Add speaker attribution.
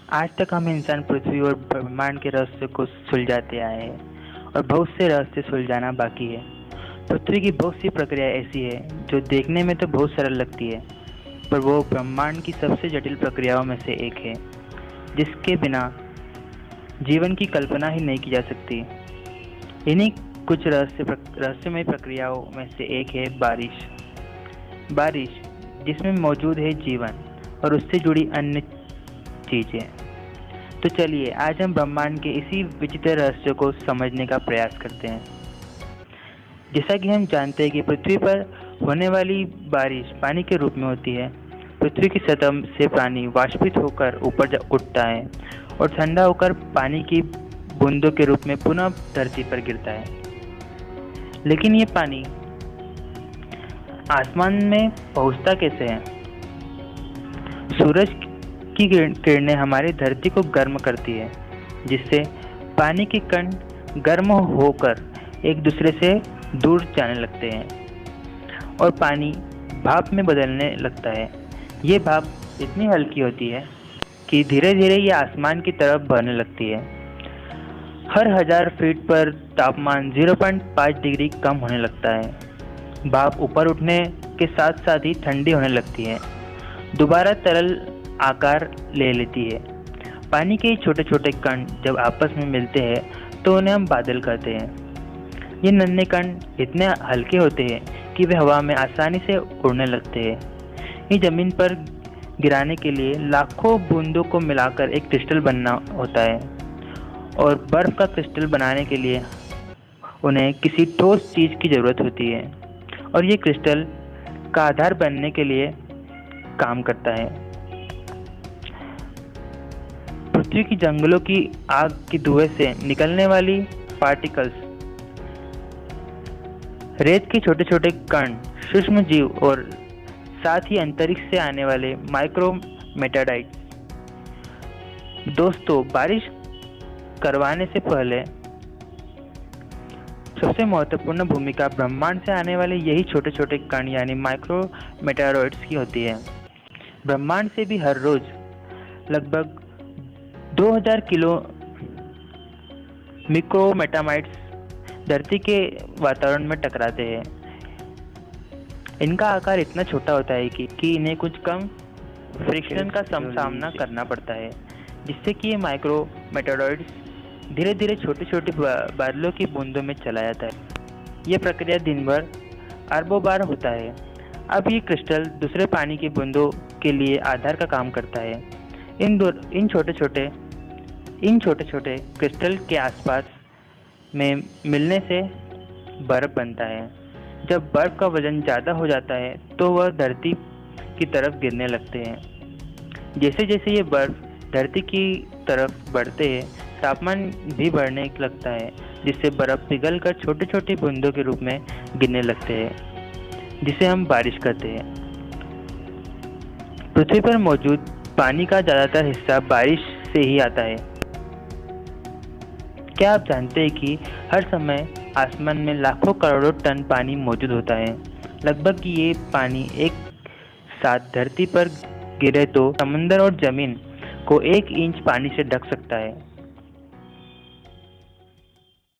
Speaker 1: आज तक हम इंसान पृथ्वी और ब्रह्मांड के रहस्य को सुलझाते आए हैं और बहुत से रहस्य सुलझाना बाकी है। पृथ्वी की बहुत सी प्रक्रिया ऐसी है जो देखने में तो बहुत सरल लगती है, पर वो ब्रह्मांड की सबसे जटिल प्रक्रियाओं में से एक है, जिसके बिना जीवन की कल्पना ही नहीं की जा सकती। इन्हीं कुछ रहस्यमय प्रक्रियाओं में से एक है बारिश। बारिश जिसमें मौजूद है जीवन और उससे जुड़ी अन्य चीजें। तो चलिए आज हम ब्रह्मांड के इसी विचित्र रहस्य को समझने का प्रयास करते हैं। जैसा कि हम जानते हैं कि पृथ्वी पर होने वाली बारिश पानी के रूप में होती है। पृथ्वी की सतह से पानी वाष्पित होकर ऊपर उठता है और ठंडा होकर पानी की बूंदों के रूप में पुनः धरती पर गिरता है। लेकिन ये पानी आसमान में पहुंचता कैसे है? सूरज की किरणें हमारी धरती को गर्म करती है, जिससे पानी के कण गर्म होकर एक दूसरे से दूर जाने लगते हैं और पानी भाप में बदलने लगता है। ये भाप इतनी हल्की होती है कि धीरे धीरे ये आसमान की तरफ बढ़ने लगती है। हर 1000 फीट पर तापमान 0.5 डिग्री कम होने लगता है। भाप ऊपर उठने के साथ साथ ही ठंडी होने लगती है, दोबारा तरल आकार ले लेती है। पानी के छोटे छोटे कण जब आपस में मिलते हैं तो उन्हें हम बादल कहते हैं। ये नन्हे कण इतने हल्के होते हैं कि वे हवा में आसानी से उड़ने लगते हैं। ये जमीन पर गिराने के लिए लाखों बूंदों को मिलाकर एक क्रिस्टल बनना होता है, और बर्फ का क्रिस्टल बनाने के लिए उन्हें किसी ठोस चीज की जरूरत होती है, और ये क्रिस्टल का आधार बनने के लिए काम करता है। पृथ्वी की जंगलों की आग की धुएं से निकलने वाली पार्टिकल्स, रेत के छोटे छोटे कण, सूक्ष्म जीव और साथ ही अंतरिक्ष से आने वाले माइक्रो मेटाडाइट्स। दोस्तों, बारिश करवाने से पहले सबसे महत्वपूर्ण भूमिका ब्रह्मांड से आने वाले यही छोटे छोटे कण यानी माइक्रो मेटाडॉइट्स की होती है। ब्रह्मांड से भी हर रोज लगभग 2000 किलो मिक्रोमेटामाइट्स धरती के वातावरण में टकराते हैं। इनका आकार इतना छोटा होता है कि इन्हें कुछ कम फ्रिक्शन का सामना करना पड़ता है, जिससे कि ये माइक्रो मेटाडॉइड्स धीरे धीरे छोटे छोटे बादलों की बूंदों में चला जाता है। यह प्रक्रिया दिन भर अरबों बार होता है। अब ये क्रिस्टल दूसरे पानी की बूंदों के लिए आधार का काम करता है। इन छोटे छोटे क्रिस्टल के आसपास में मिलने से बर्फ बनता है। जब बर्फ का वजन ज़्यादा हो जाता है तो वह धरती की तरफ गिरने लगते हैं। जैसे जैसे ये बर्फ धरती की तरफ बढ़ते हैं, तापमान भी बढ़ने लगता है, जिससे बर्फ पिघलकर छोटी छोटी बूंदों के रूप में गिरने लगते हैं, जिसे हम बारिश कहते हैं। पृथ्वी पर मौजूद पानी का ज़्यादातर हिस्सा बारिश से ही आता है। क्या आप जानते हैं कि हर समय आसमान में लाखों करोड़ों टन पानी मौजूद होता है? लगभग ये पानी एक साथ धरती पर गिरे तो समंदर और जमीन को 1 इंच पानी से ढक सकता है।